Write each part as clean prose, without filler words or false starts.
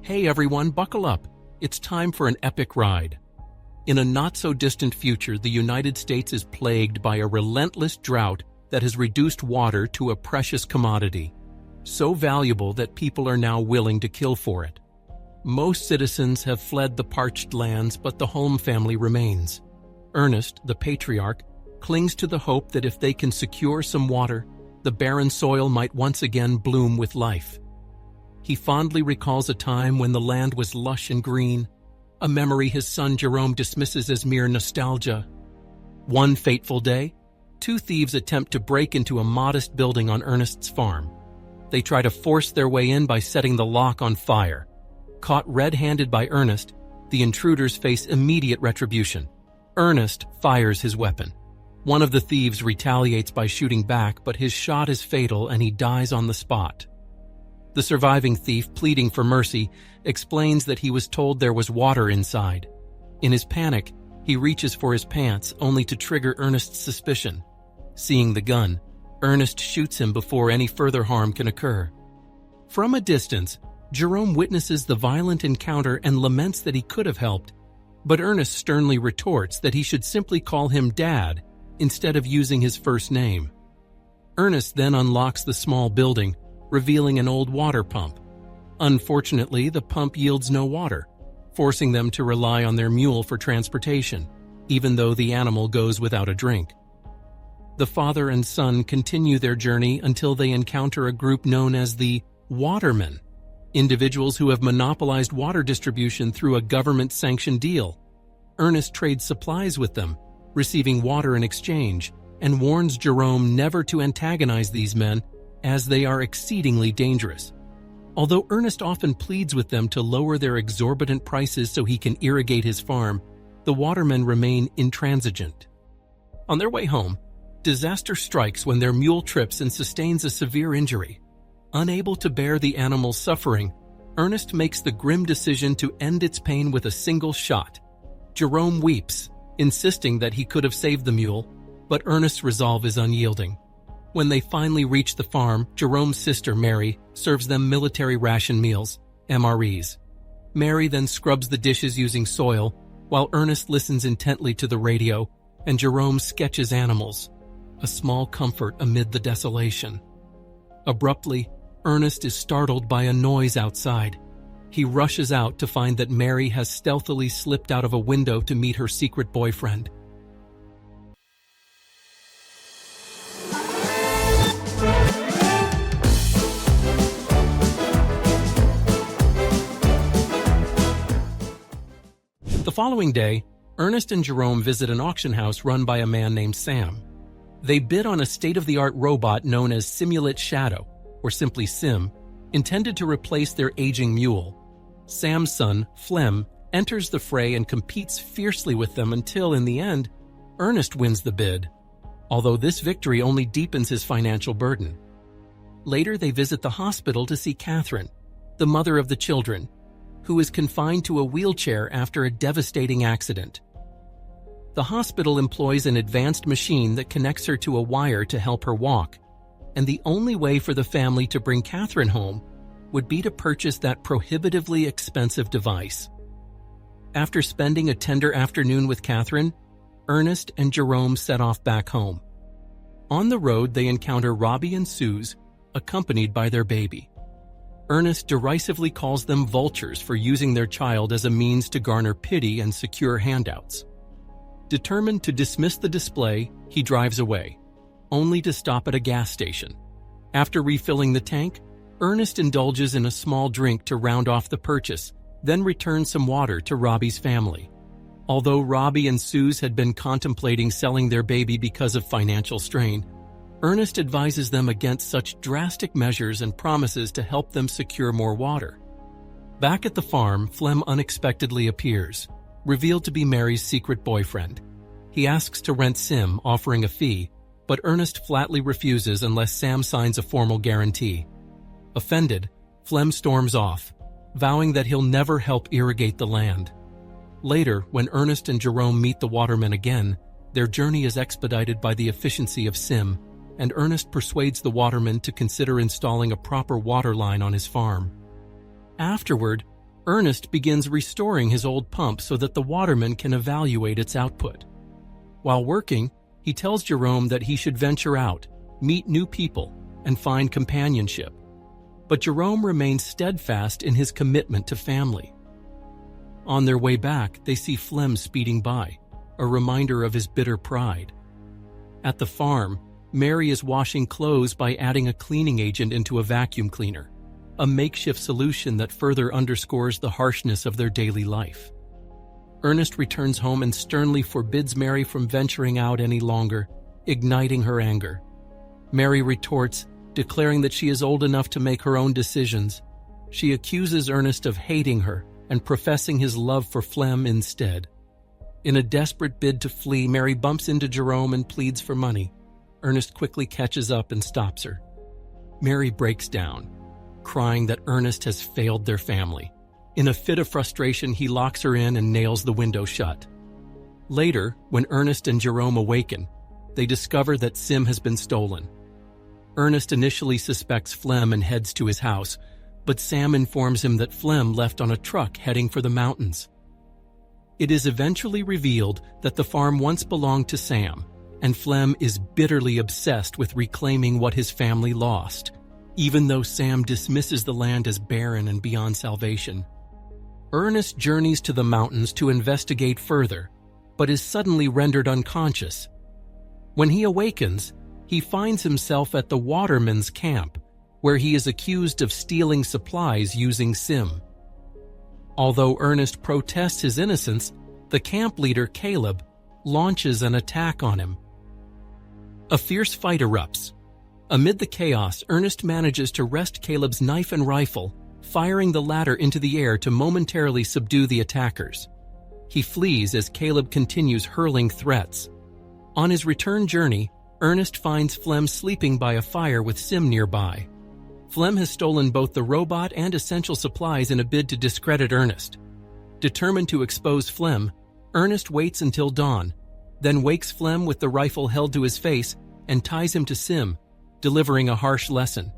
Hey everyone, buckle up. It's time for an epic ride. In a not-so-distant future, the United States is plagued by a relentless drought that has reduced water to a precious commodity, so valuable that people are now willing to kill for it. Most citizens have fled the parched lands, but the Holm family remains. Ernest, the patriarch, clings to the hope that if they can secure some water, the barren soil might once again bloom with life. He fondly recalls a time when the land was lush and green, a memory his son Jerome dismisses as mere nostalgia. One fateful day, two thieves attempt to break into a modest building on Ernest's farm. They try to force their way in by setting the lock on fire. Caught red-handed by Ernest, the intruders face immediate retribution. Ernest fires his weapon. One of the thieves retaliates by shooting back, but his shot is fatal and he dies on the spot. The surviving thief, pleading for mercy, explains that he was told there was water inside. In his panic, he reaches for his pants, only to trigger Ernest's suspicion. Seeing the gun, Ernest shoots him before any further harm can occur. From a distance, Jerome witnesses the violent encounter and laments that he could have helped, but Ernest sternly retorts that he should simply call him Dad instead of using his first name. Ernest then unlocks the small building, revealing an old water pump. Unfortunately, the pump yields no water, forcing them to rely on their mule for transportation, even though the animal goes without a drink. The father and son continue their journey until they encounter a group known as the Watermen, individuals who have monopolized water distribution through a government-sanctioned deal. Ernest trades supplies with them, receiving water in exchange, and warns Jerome never to antagonize these men, as they are exceedingly dangerous. Although Ernest often pleads with them to lower their exorbitant prices so he can irrigate his farm, the Watermen remain intransigent. On their way home, disaster strikes when their mule trips and sustains a severe injury. Unable to bear the animal's suffering, Ernest makes the grim decision to end its pain with a single shot. Jerome weeps, insisting that he could have saved the mule, but Ernest's resolve is unyielding. When they finally reach the farm, Jerome's sister, Mary, serves them military ration meals, MREs. Mary then scrubs the dishes using soil, while Ernest listens intently to the radio, and Jerome sketches animals, a small comfort amid the desolation. Abruptly, Ernest is startled by a noise outside. He rushes out to find that Mary has stealthily slipped out of a window to meet her secret boyfriend. The following day, Ernest and Jerome visit an auction house run by a man named Sam. They bid on a state-of-the-art robot known as Simulate Shadow, or simply Sim, intended to replace their aging mule. Sam's son, Flem, enters the fray and competes fiercely with them until, in the end, Ernest wins the bid, although this victory only deepens his financial burden. Later, they visit the hospital to see Catherine, the mother of the children, who is confined to a wheelchair after a devastating accident. The hospital employs an advanced machine that connects her to a wire to help her walk, and the only way for the family to bring Catherine home would be to purchase that prohibitively expensive device. After spending a tender afternoon with Catherine, Ernest and Jerome set off back home. On the road, they encounter Robbie and Suze, accompanied by their baby. Ernest derisively calls them vultures for using their child as a means to garner pity and secure handouts. Determined to dismiss the display, he drives away, only to stop at a gas station. After refilling the tank, Ernest indulges in a small drink to round off the purchase, then returns some water to Robbie's family. Although Robbie and Suze had been contemplating selling their baby because of financial strain, Ernest advises them against such drastic measures and promises to help them secure more water. Back at the farm, Flem unexpectedly appears, revealed to be Mary's secret boyfriend. He asks to rent Sim, offering a fee, but Ernest flatly refuses unless Sam signs a formal guarantee. Offended, Flem storms off, vowing that he'll never help irrigate the land. Later, when Ernest and Jerome meet the Watermen again, their journey is expedited by the efficiency of Sim, and Ernest persuades the Watermen to consider installing a proper water line on his farm. Afterward, Ernest begins restoring his old pump so that the waterman can evaluate its output. While working, he tells Jerome that he should venture out, meet new people, and find companionship. But Jerome remains steadfast in his commitment to family. On their way back, they see Flem speeding by, a reminder of his bitter pride. At the farm, Mary is washing clothes by adding a cleaning agent into a vacuum cleaner, a makeshift solution that further underscores the harshness of their daily life. Ernest returns home and sternly forbids Mary from venturing out any longer, igniting her anger. Mary retorts, declaring that she is old enough to make her own decisions. She accuses Ernest of hating her and professing his love for Flem instead. In a desperate bid to flee, Mary bumps into Jerome and pleads for money. Ernest quickly catches up and stops her. Mary breaks down, crying that Ernest has failed their family. In a fit of frustration, he locks her in and nails the window shut. Later, when Ernest and Jerome awaken, they discover that Sim has been stolen. Ernest initially suspects Flem and heads to his house, but Sam informs him that Flem left on a truck heading for the mountains. It is eventually revealed that the farm once belonged to Sam, and Flem is bitterly obsessed with reclaiming what his family lost, even though Sam dismisses the land as barren and beyond salvation. Ernest journeys to the mountains to investigate further, but is suddenly rendered unconscious. When he awakens, he finds himself at the waterman's camp, where he is accused of stealing supplies using Sim. Although Ernest protests his innocence, the camp leader, Caleb, launches an attack on him. A fierce fight erupts. Amid the chaos, Ernest manages to wrest Caleb's knife and rifle, firing the latter into the air to momentarily subdue the attackers. He flees as Caleb continues hurling threats. On his return journey, Ernest finds Flem sleeping by a fire with Sim nearby. Flem has stolen both the robot and essential supplies in a bid to discredit Ernest. Determined to expose Flem, Ernest waits until dawn, then wakes Flem with the rifle held to his face and ties him to Sim, delivering a harsh lesson.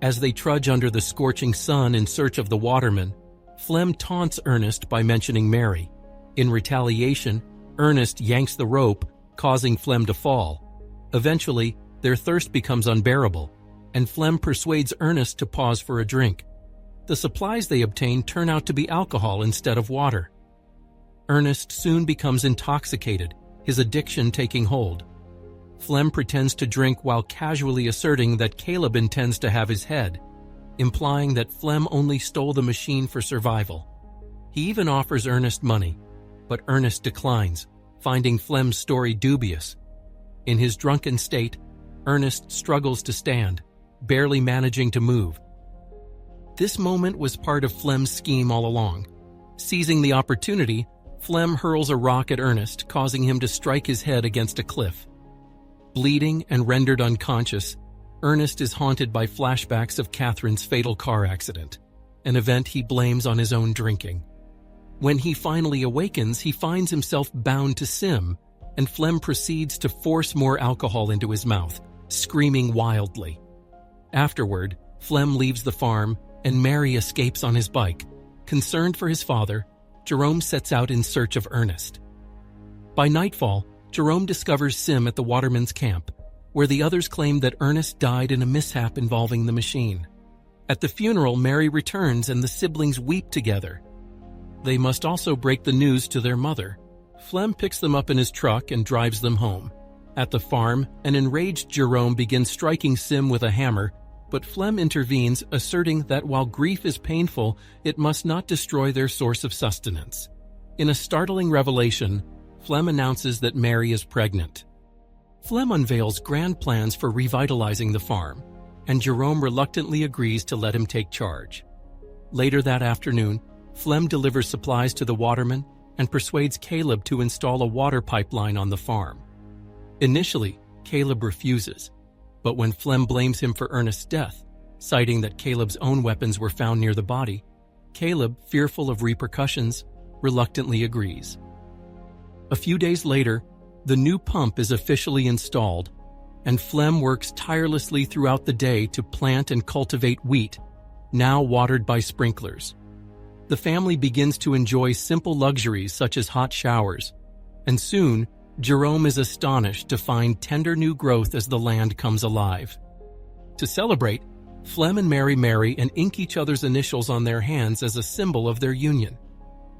As they trudge under the scorching sun in search of the waterman, Flem taunts Ernest by mentioning Mary. In retaliation, Ernest yanks the rope, causing Flem to fall. Eventually, their thirst becomes unbearable, and Flem persuades Ernest to pause for a drink. The supplies they obtain turn out to be alcohol instead of water. Ernest soon becomes intoxicated, his addiction taking hold. Flem pretends to drink while casually asserting that Caleb intends to have his head, implying that Flem only stole the machine for survival. He even offers Ernest money, but Ernest declines, finding Flem's story dubious. In his drunken state, Ernest struggles to stand, barely managing to move. This moment was part of Flem's scheme all along. Seizing the opportunity, Flem hurls a rock at Ernest, causing him to strike his head against a cliff. Bleeding and rendered unconscious, Ernest is haunted by flashbacks of Catherine's fatal car accident, an event he blames on his own drinking. When he finally awakens, he finds himself bound to Sim, and Flem proceeds to force more alcohol into his mouth, screaming wildly. Afterward, Flem leaves the farm, and Mary escapes on his bike. Concerned for his father, Jerome sets out in search of Ernest. By nightfall, Jerome discovers Sim at the waterman's camp, where the others claim that Ernest died in a mishap involving the machine. At the funeral, Mary returns and the siblings weep together. They must also break the news to their mother. Flem picks them up in his truck and drives them home. At the farm, an enraged Jerome begins striking Sim with a hammer, but Flem intervenes, asserting that while grief is painful, it must not destroy their source of sustenance. In a startling revelation, Flem announces that Mary is pregnant. Flem unveils grand plans for revitalizing the farm, and Jerome reluctantly agrees to let him take charge. Later that afternoon, Flem delivers supplies to the waterman and persuades Caleb to install a water pipeline on the farm. Initially, Caleb refuses, but when Flem blames him for Ernest's death, citing that Caleb's own weapons were found near the body, Caleb, fearful of repercussions, reluctantly agrees. A few days later, the new pump is officially installed, and Flem works tirelessly throughout the day to plant and cultivate wheat, now watered by sprinklers. The family begins to enjoy simple luxuries such as hot showers, and soon, Jerome is astonished to find tender new growth as the land comes alive. To celebrate, Flem and Mary marry and ink each other's initials on their hands as a symbol of their union.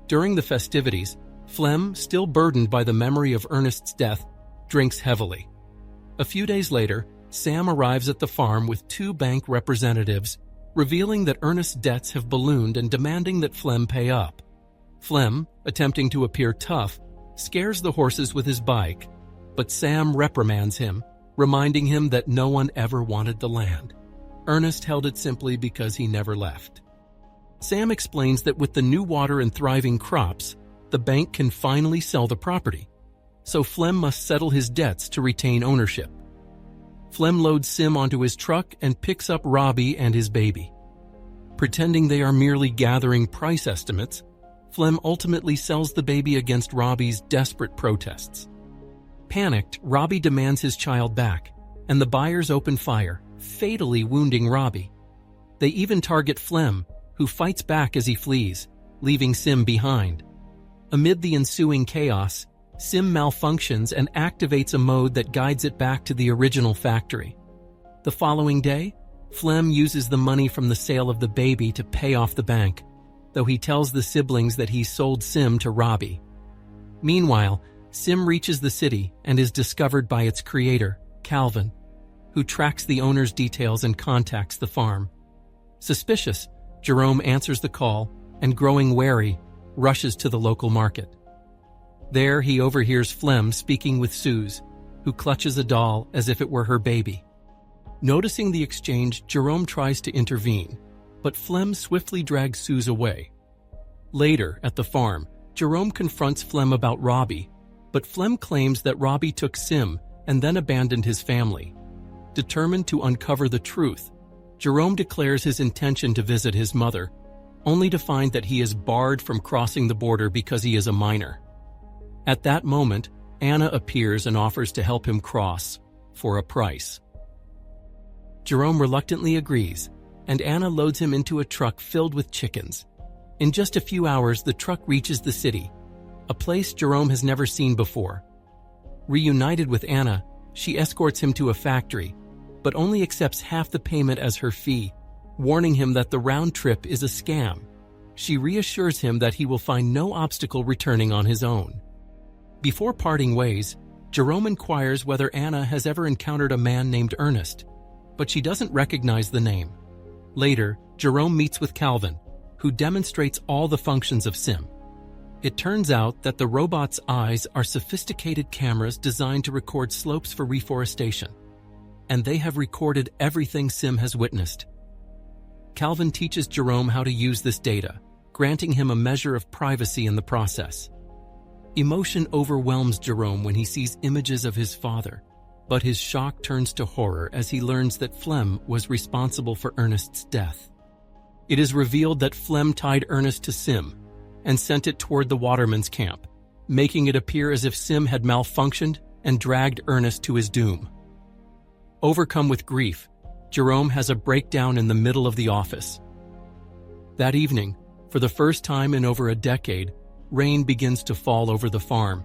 During the festivities, Flem, still burdened by the memory of Ernest's death, drinks heavily. A few days later, Sam arrives at the farm with 2 bank representatives, revealing that Ernest's debts have ballooned and demanding that Flem pay up. Flem, attempting to appear tough, scares the horses with his bike, but Sam reprimands him, reminding him that no one ever wanted the land. Ernest held it simply because he never left. Sam explains that with the new water and thriving crops, the bank can finally sell the property, so Flem must settle his debts to retain ownership. Flem loads Sim onto his truck and picks up Robbie and his baby. Pretending they are merely gathering price estimates, Flem ultimately sells the baby against Robbie's desperate protests. Panicked, Robbie demands his child back, and the buyers open fire, fatally wounding Robbie. They even target Flem, who fights back as he flees, leaving Sim behind. Amid the ensuing chaos, Sim malfunctions and activates a mode that guides it back to the original factory. The following day, Flem uses the money from the sale of the baby to pay off the bank, though he tells the siblings that he sold Sim to Robbie. Meanwhile, Sim reaches the city and is discovered by its creator, Calvin, who tracks the owner's details and contacts the farm. Suspicious, Jerome answers the call and, growing wary, rushes to the local market. There, he overhears Flem speaking with Suze, who clutches a doll as if it were her baby. Noticing the exchange, Jerome tries to intervene, but Flem swiftly drags Suze away. Later, at the farm, Jerome confronts Flem about Robbie, but Flem claims that Robbie took Sim and then abandoned his family. Determined to uncover the truth, Jerome declares his intention to visit his mother, only to find that he is barred from crossing the border because he is a minor. At that moment, Anna appears and offers to help him cross, for a price. Jerome reluctantly agrees, and Anna loads him into a truck filled with chickens. In just a few hours, the truck reaches the city, a place Jerome has never seen before. Reunited with Anna, she escorts him to a factory, but only accepts half the payment as her fee, warning him that the round trip is a scam. She reassures him that he will find no obstacle returning on his own. Before parting ways, Jerome inquires whether Anna has ever encountered a man named Ernest, but she doesn't recognize the name. Later, Jerome meets with Calvin, who demonstrates all the functions of Sim. It turns out that the robot's eyes are sophisticated cameras designed to record slopes for reforestation, and they have recorded everything Sim has witnessed. Calvin teaches Jerome how to use this data, granting him a measure of privacy in the process. Emotion overwhelms Jerome when he sees images of his father, but his shock turns to horror as he learns that Flem was responsible for Ernest's death. It is revealed that Flem tied Ernest to Sim and sent it toward the waterman's camp, making it appear as if Sim had malfunctioned and dragged Ernest to his doom. Overcome with grief, Jerome has a breakdown in the middle of the office. That evening, for the first time in over a decade, rain begins to fall over the farm.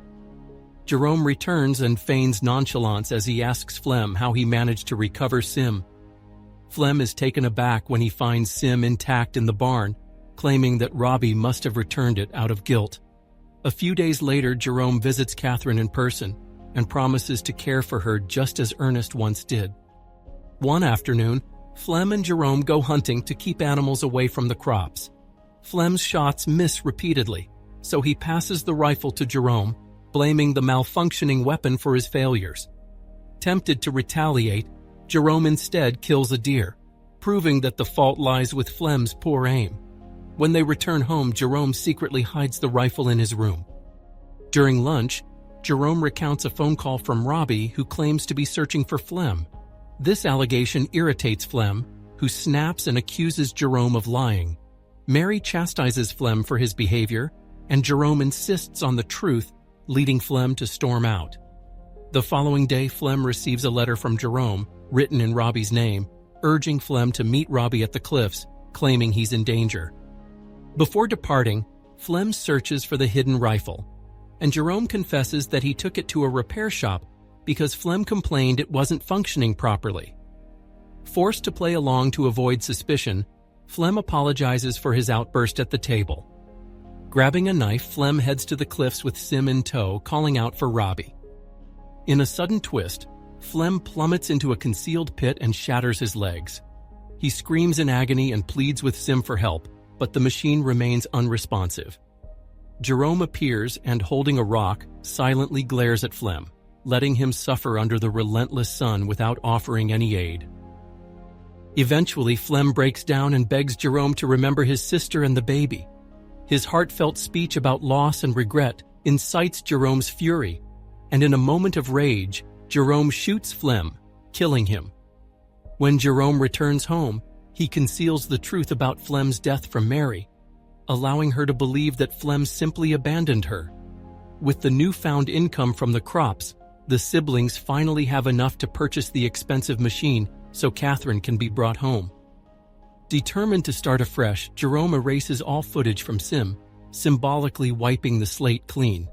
Jerome returns and feigns nonchalance as he asks Flem how he managed to recover Sim. Flem is taken aback when he finds Sim intact in the barn, claiming that Robbie must have returned it out of guilt. A few days later, Jerome visits Catherine in person and promises to care for her just as Ernest once did. One afternoon, Flem and Jerome go hunting to keep animals away from the crops. Flem's shots miss repeatedly, so he passes the rifle to Jerome, blaming the malfunctioning weapon for his failures. Tempted to retaliate, Jerome instead kills a deer, proving that the fault lies with Flem's poor aim. When they return home, Jerome secretly hides the rifle in his room. During lunch, Jerome recounts a phone call from Robbie, who claims to be searching for Flem. This allegation irritates Flem, who snaps and accuses Jerome of lying. Mary chastises Flem for his behavior, and Jerome insists on the truth, leading Flem to storm out. The following day, Flem receives a letter from Jerome, written in Robbie's name, urging Flem to meet Robbie at the cliffs, claiming he's in danger. Before departing, Flem searches for the hidden rifle, and Jerome confesses that he took it to a repair shop because Flem complained it wasn't functioning properly. Forced to play along to avoid suspicion, Flem apologizes for his outburst at the table. Grabbing a knife, Flem heads to the cliffs with Sim in tow, calling out for Robbie. In a sudden twist, Flem plummets into a concealed pit and shatters his legs. He screams in agony and pleads with Sim for help, but the machine remains unresponsive. Jerome appears and, holding a rock, silently glares at Flem, letting him suffer under the relentless sun without offering any aid. Eventually, Flem breaks down and begs Jerome to remember his sister and the baby. His heartfelt speech about loss and regret incites Jerome's fury, and in a moment of rage, Jerome shoots Flem, killing him. When Jerome returns home, he conceals the truth about Flem's death from Mary, allowing her to believe that Flem simply abandoned her. With the newfound income from the crops, the siblings finally have enough to purchase the expensive machine so Catherine can be brought home. Determined to start afresh, Jerome erases all footage from Sim, symbolically wiping the slate clean.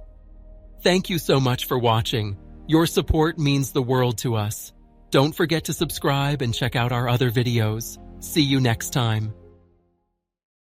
Thank you so much for watching. Your support means the world to us. Don't forget to subscribe and check out our other videos. See you next time.